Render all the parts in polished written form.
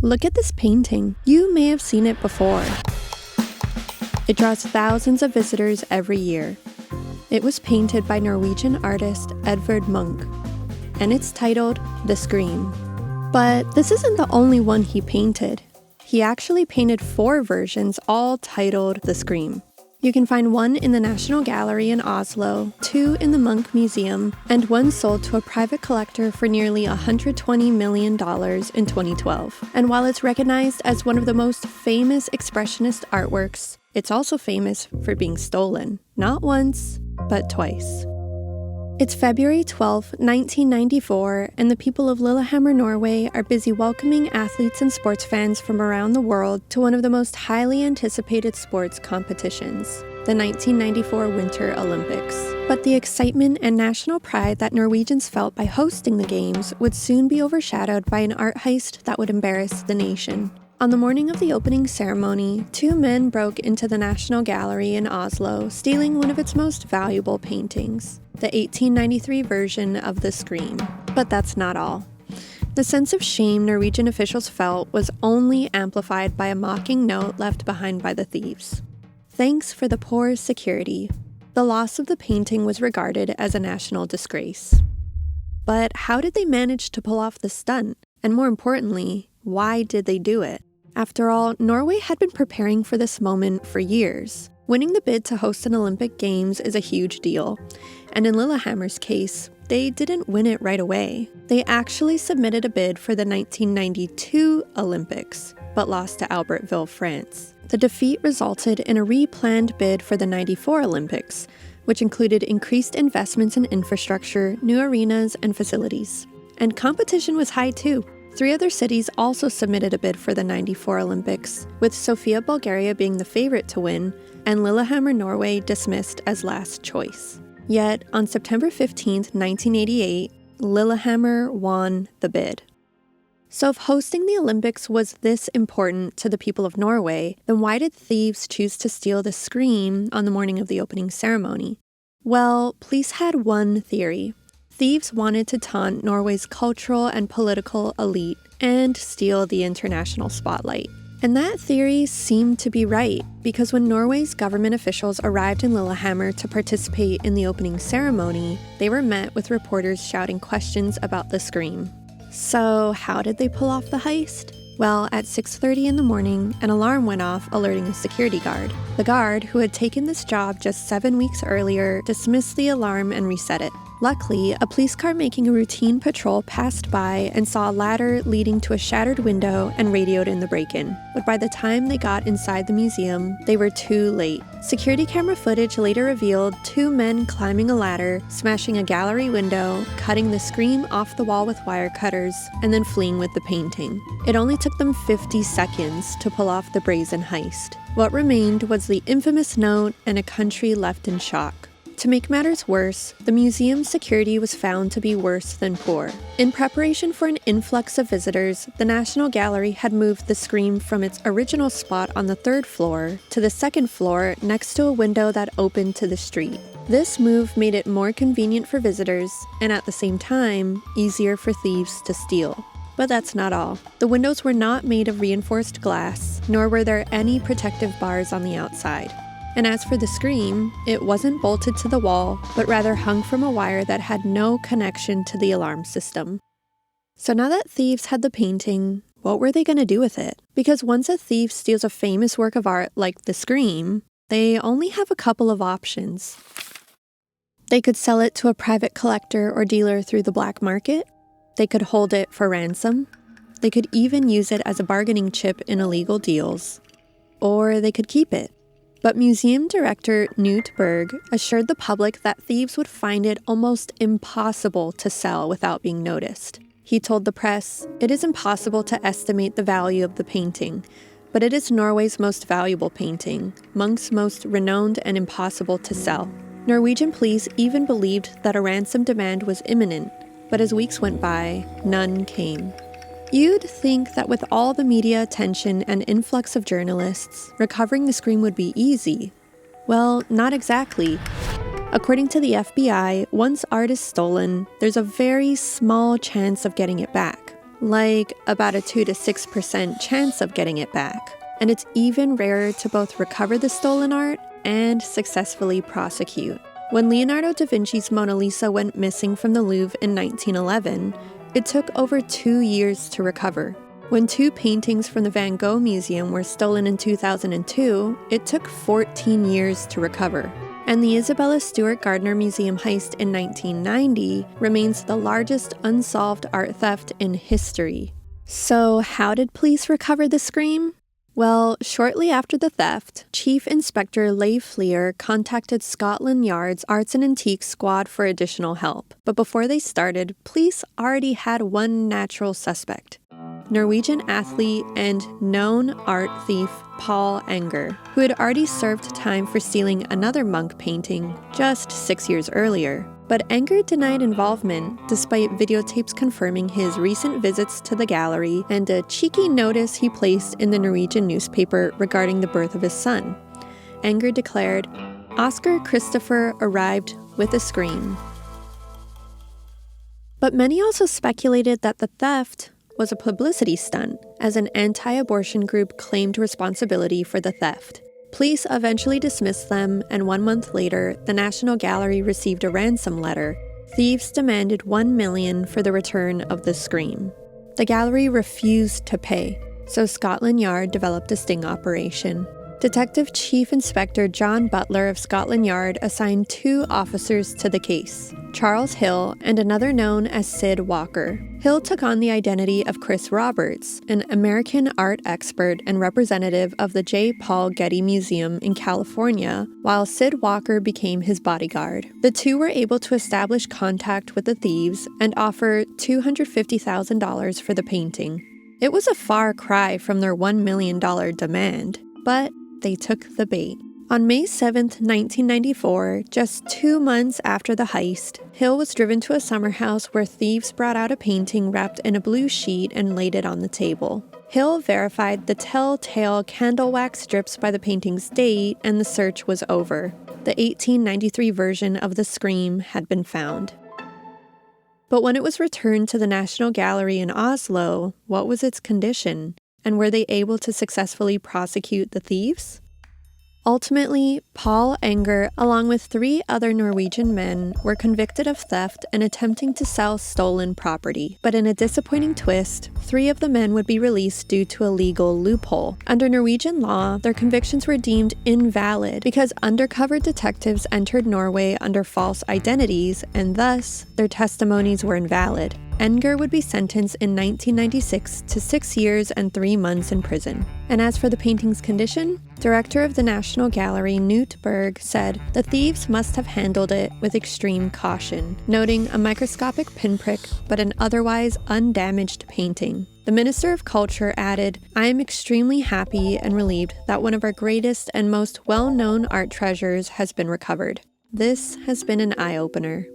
Look at this painting. You may have seen it before. It draws thousands of visitors every year. It was painted by Norwegian artist Edvard Munch, and it's titled The Scream. But this isn't the only one he painted. He actually painted 4 versions, all titled The Scream. You can find one in the National Gallery in Oslo, 2 in the Munch Museum, and 1 sold to a private collector for nearly $120 million in 2012. And while it's recognized as one of the most famous expressionist artworks, it's also famous for being stolen, not once, but twice. It's February 12, 1994, and the people of Lillehammer, Norway are busy welcoming athletes and sports fans from around the world to one of the most highly anticipated sports competitions, the 1994 Winter Olympics. But the excitement and national pride that Norwegians felt by hosting the games would soon be overshadowed by an art heist that would embarrass the nation. On the morning of the opening ceremony, 2 men broke into the National Gallery in Oslo, stealing one of its most valuable paintings, the 1893 version of The Scream. But that's not all. The sense of shame Norwegian officials felt was only amplified by a mocking note left behind by the thieves. Thanks for the poor security. The loss of the painting was regarded as a national disgrace. But how did they manage to pull off the stunt? And more importantly, why did they do it? After all, Norway had been preparing for this moment for years. Winning the bid to host an Olympic Games is a huge deal, and in Lillehammer's case, they didn't win it right away. They actually submitted a bid for the 1992 Olympics, but lost to Albertville, France. The defeat resulted in a replanned bid for the 94 Olympics, which included increased investments in infrastructure, new arenas, and facilities. And competition was high too. 3 other cities also submitted a bid for the 94 Olympics, with Sofia, Bulgaria being the favorite to win, and Lillehammer, Norway dismissed as last choice. Yet, on September 15, 1988, Lillehammer won the bid. So if hosting the Olympics was this important to the people of Norway, then why did thieves choose to steal the Scream on the morning of the opening ceremony? Well, police had one theory. Thieves wanted to taunt Norway's cultural and political elite and steal the international spotlight. And that theory seemed to be right, because when Norway's government officials arrived in Lillehammer to participate in the opening ceremony, they were met with reporters shouting questions about the Scream. So how did they pull off the heist? Well, at 6:30 in the morning, an alarm went off alerting a security guard. The guard, who had taken this job just 7 weeks earlier, dismissed the alarm and reset it. Luckily, a police car making a routine patrol passed by and saw a ladder leading to a shattered window and radioed in the break-in. But by the time they got inside the museum, they were too late. Security camera footage later revealed 2 men climbing a ladder, smashing a gallery window, cutting the Scream off the wall with wire cutters, and then fleeing with the painting. It only took them 50 seconds to pull off the brazen heist. What remained was the infamous note and a country left in shock. To make matters worse, the museum's security was found to be worse than poor. In preparation for an influx of visitors, the National Gallery had moved the Scream from its original spot on the 3rd floor to the 2nd floor next to a window that opened to the street. This move made it more convenient for visitors, and at the same time, easier for thieves to steal. But that's not all. The windows were not made of reinforced glass, nor were there any protective bars on the outside. And as for the Scream, it wasn't bolted to the wall, but rather hung from a wire that had no connection to the alarm system. So now that thieves had the painting, what were they going to do with it? Because once a thief steals a famous work of art like the Scream, they only have a couple of options. They could sell it to a private collector or dealer through the black market. They could hold it for ransom. They could even use it as a bargaining chip in illegal deals. Or they could keep it. But museum director Knut Berg assured the public that thieves would find it almost impossible to sell without being noticed. He told the press, "It is impossible to estimate the value of the painting, but it is Norway's most valuable painting, Munch's most renowned and impossible to sell." Norwegian police even believed that a ransom demand was imminent, but as weeks went by, none came. You'd think that with all the media attention and influx of journalists, recovering the Scream would be easy. Well, not exactly. According to the FBI, once art is stolen, there's a very small chance of getting it back. like about a 2 to 6% chance of getting it back. And it's even rarer to both recover the stolen art and successfully prosecute. When Leonardo da Vinci's Mona Lisa went missing from the Louvre in 1911, it took over 2 years to recover. When 2 paintings from the Van Gogh Museum were stolen in 2002, it took 14 years to recover. And the Isabella Stewart Gardner Museum heist in 1990 remains the largest unsolved art theft in history. So how did police recover the Scream? Well, shortly after the theft, Chief Inspector Leif Fleer contacted Scotland Yard's Arts and Antiques Squad for additional help. But before they started, police already had one natural suspect: Norwegian athlete and known art thief Paul Enger, who had already served time for stealing another Munch painting just 6 years earlier. But Enger denied involvement, despite videotapes confirming his recent visits to the gallery and a cheeky notice he placed in the Norwegian newspaper regarding the birth of his son. Enger declared, "Oscar Christopher arrived with a scream." But many also speculated that the theft was a publicity stunt, as an anti-abortion group claimed responsibility for the theft. Police eventually dismissed them, and 1 month later, the National Gallery received a ransom letter. Thieves demanded $1 million for the return of the Scream. The gallery refused to pay, so Scotland Yard developed a sting operation. Detective Chief Inspector John Butler of Scotland Yard assigned 2 officers to the case, Charles Hill and another known as Sid Walker. Hill took on the identity of Chris Roberts, an American art expert and representative of the J. Paul Getty Museum in California, while Sid Walker became his bodyguard. The 2 were able to establish contact with the thieves and offer $250,000 for the painting. It was a far cry from their $1 million demand, but they took the bait. On May 7, 1994, just 2 months after the heist, Hill was driven to a summer house where thieves brought out a painting wrapped in a blue sheet and laid it on the table. Hill verified the telltale candle wax strips by the painting's date, and the search was over. The 1893 version of the Scream had been found. But when it was returned to the National Gallery in Oslo, what was its condition? And were they able to successfully prosecute the thieves? Ultimately, Paul Enger, along with 3 other Norwegian men, were convicted of theft and attempting to sell stolen property. But in a disappointing twist, 3 of the men would be released due to a legal loophole. Under Norwegian law, their convictions were deemed invalid because undercover detectives entered Norway under false identities, and thus, their testimonies were invalid. Enger would be sentenced in 1996 to 6 years and 3 months in prison. And as for the painting's condition, director of the National Gallery, Knut Berg, said the thieves must have handled it with extreme caution, noting a microscopic pinprick but an otherwise undamaged painting. The Minister of Culture added, "I am extremely happy and relieved that one of our greatest and most well-known art treasures has been recovered. This has been an eye-opener."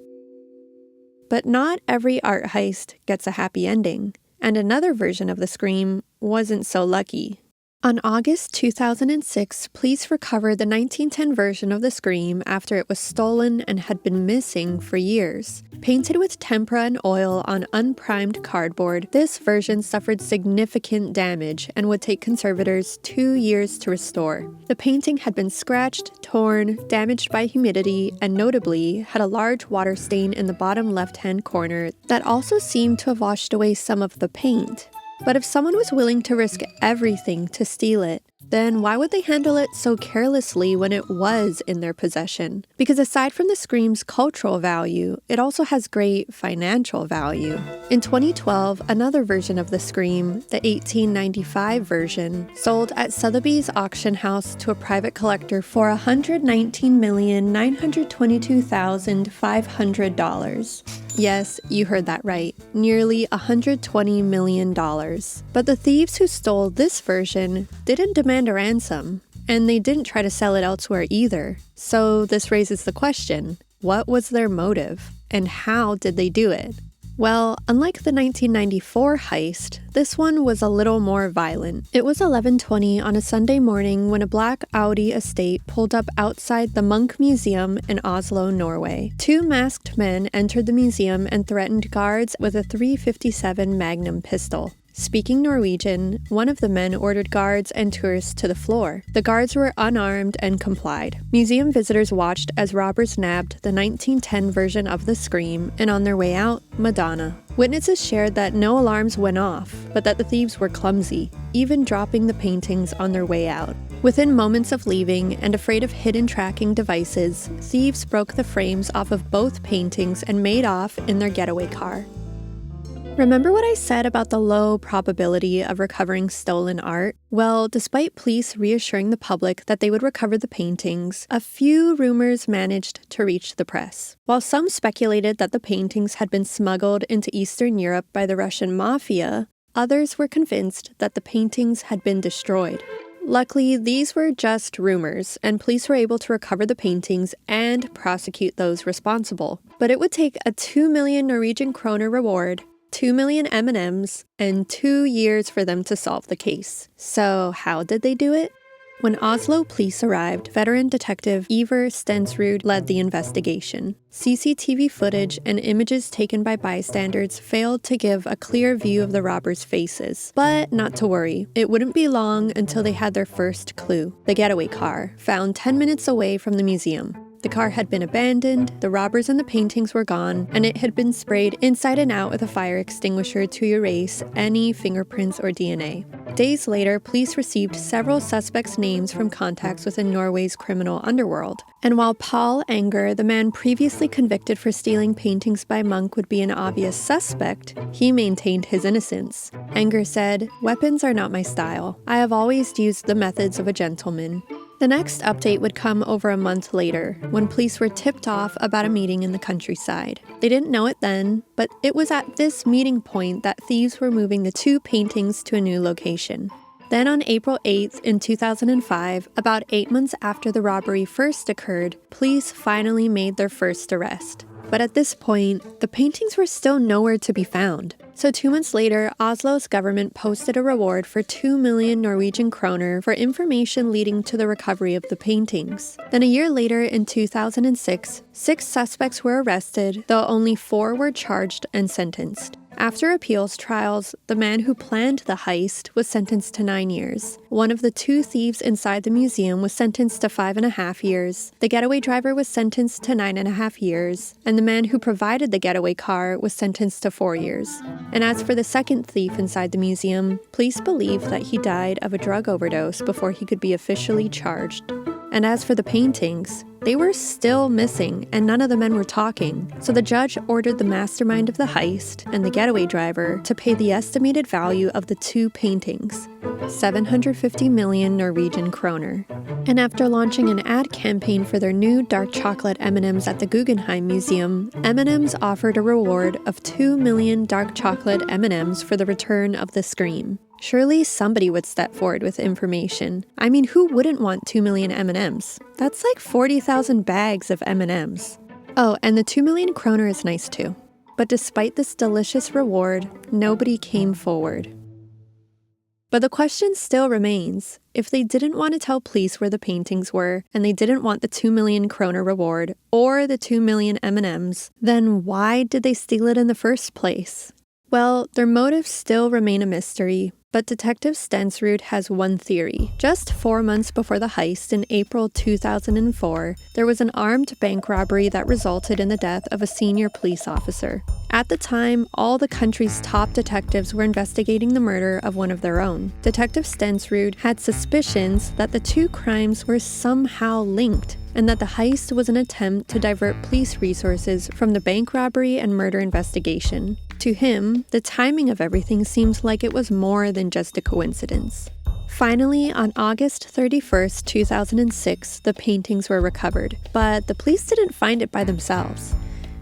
But not every art heist gets a happy ending, and another version of the Scream wasn't so lucky. On August 2006, police recovered the 1910 version of the Scream after it was stolen and had been missing for years. Painted with tempera and oil on unprimed cardboard, this version suffered significant damage and would take conservators 2 years to restore. The painting had been scratched, torn, damaged by humidity, and notably had a large water stain in the bottom left-hand corner that also seemed to have washed away some of the paint. But if someone was willing to risk everything to steal it, then why would they handle it so carelessly when it was in their possession? Because aside from the Scream's cultural value, it also has great financial value. In 2012, another version of the Scream, the 1895 version, sold at Sotheby's auction house to a private collector for $119,922,500. Yes, you heard that right. Nearly $120 million. But the thieves who stole this version didn't demand a ransom, and they didn't try to sell it elsewhere either. So this raises the question, what was their motive, and how did they do it? Well, unlike the 1994 heist, this one was a little more violent. It was 11:20 on a Sunday morning when a black Audi estate pulled up outside the Munch Museum in Oslo, Norway. Two masked men entered the museum and threatened guards with a .357 Magnum pistol. Speaking Norwegian, one of the men ordered guards and tourists to the floor. The guards were unarmed and complied. Museum visitors watched as robbers nabbed the 1910 version of the Scream, and on their way out, Madonna. Witnesses shared that no alarms went off, but that the thieves were clumsy, even dropping the paintings on their way out. Within moments of leaving, and afraid of hidden tracking devices, thieves broke the frames off of both paintings and made off in their getaway car. Remember what I said about the low probability of recovering stolen art? Well, despite police reassuring the public that they would recover the paintings, a few rumors managed to reach the press. While some speculated that the paintings had been smuggled into Eastern Europe by the Russian mafia, others were convinced that the paintings had been destroyed. Luckily, these were just rumors, and police were able to recover the paintings and prosecute those responsible. But it would take a 2 million Norwegian kroner reward, 2 million M&Ms, and 2 years for them to solve the case. So how did they do it? When Oslo police arrived, veteran detective Edvard Munch led the investigation. CCTV footage and images taken by bystanders failed to give a clear view of the robbers' faces. But not to worry, it wouldn't be long until they had their first clue: the getaway car, found 10 minutes away from the museum. The car had been abandoned, the robbers and the paintings were gone, and it had been sprayed inside and out with a fire extinguisher to erase any fingerprints or DNA. Days later, police received several suspects' names from contacts within Norway's criminal underworld. And while Paul Enger, the man previously convicted for stealing paintings by Munch, would be an obvious suspect, he maintained his innocence. Enger said, "Weapons are not my style. I have always used the methods of a gentleman." The next update would come over a month later, when police were tipped off about a meeting in the countryside. They didn't know it then, but it was at this meeting point that thieves were moving the two paintings to a new location. Then on April 8th in 2005, about 8 months after the robbery first occurred, police finally made their first arrest. But at this point, the paintings were still nowhere to be found. So 2 months later, Oslo's government posted a reward for 2 million Norwegian kroner for information leading to the recovery of the paintings. Then a year later, in 2006, 6 suspects were arrested, though only 4 were charged and sentenced. After appeals trials, the man who planned the heist was sentenced to 9 years. One of the 2 thieves inside the museum was sentenced to 5.5 years. The getaway driver was sentenced to 9.5 years, and the man who provided the getaway car was sentenced to 4 years. And as for the second thief inside the museum, police believe that he died of a drug overdose before he could be officially charged. And as for the paintings, they were still missing, and none of the men were talking. So the judge ordered the mastermind of the heist and the getaway driver to pay the estimated value of the 2 paintings, 750 million Norwegian kroner. And after launching an ad campaign for their new dark chocolate M&Ms at the Guggenheim Museum, M&Ms offered a reward of 2 million dark chocolate M&Ms for the return of the Scream. Surely somebody would step forward with information. I mean, who wouldn't want 2 million M&Ms? That's like 40,000 bags of M&Ms. Oh, and the 2 million kroner is nice too. But despite this delicious reward, nobody came forward. But the question still remains, if they didn't want to tell police where the paintings were, and they didn't want the 2 million kroner reward, or the 2 million M&Ms, then why did they steal it in the first place? Well, their motives still remain a mystery, but Detective Stensrud has one theory. Just 4 months before the heist in April 2004, there was an armed bank robbery that resulted in the death of a senior police officer. At the time, all the country's top detectives were investigating the murder of one of their own. Detective Stensrud had suspicions that the 2 crimes were somehow linked, and that the heist was an attempt to divert police resources from the bank robbery and murder investigation. To him, the timing of everything seemed like it was more than just a coincidence. Finally, on August 31st, 2006, the paintings were recovered, but the police didn't find it by themselves.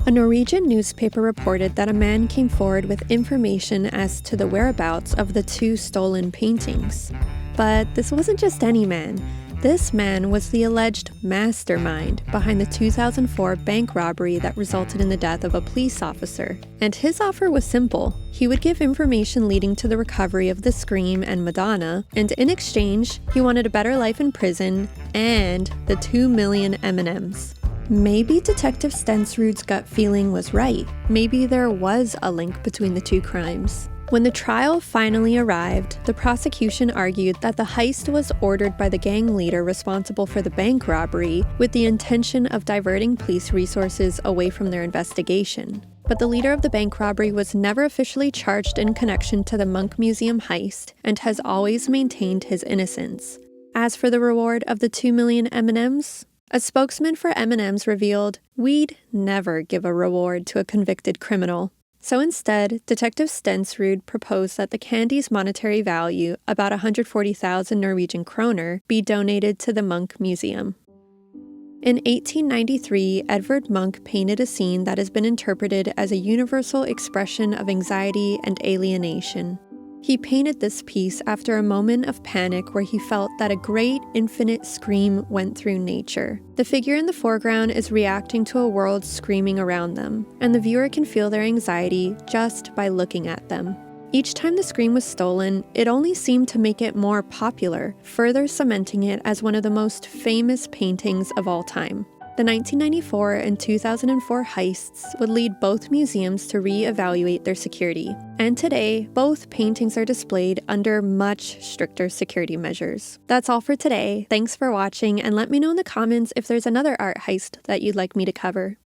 A Norwegian newspaper reported that a man came forward with information as to the whereabouts of the 2 stolen paintings. But this wasn't just any man. This man was the alleged mastermind behind the 2004 bank robbery that resulted in the death of a police officer. And his offer was simple. He would give information leading to the recovery of the Scream and Madonna, and in exchange, he wanted a better life in prison and the 2 million M&Ms. Maybe Detective Stensrud's gut feeling was right. Maybe there was a link between the two crimes. When the trial finally arrived, the prosecution argued that the heist was ordered by the gang leader responsible for the bank robbery with the intention of diverting police resources away from their investigation. But the leader of the bank robbery was never officially charged in connection to the Munch Museum heist and has always maintained his innocence. As for the reward of the 2 million M&Ms, a spokesman for M&Ms revealed, "We'd never give a reward to a convicted criminal." So instead, Detective Stensrud proposed that the candy's monetary value, about 140,000 Norwegian kroner, be donated to the Munch Museum. In 1893, Edvard Munch painted a scene that has been interpreted as a universal expression of anxiety and alienation. He painted this piece after a moment of panic where he felt that a great, infinite scream went through nature. The figure in the foreground is reacting to a world screaming around them, and the viewer can feel their anxiety just by looking at them. Each time the scream was stolen, it only seemed to make it more popular, further cementing it as one of the most famous paintings of all time. The 1994 and 2004 heists would lead both museums to re-evaluate their security. And today, both paintings are displayed under much stricter security measures. That's all for today. Thanks for watching, and let me know in the comments if there's another art heist that you'd like me to cover.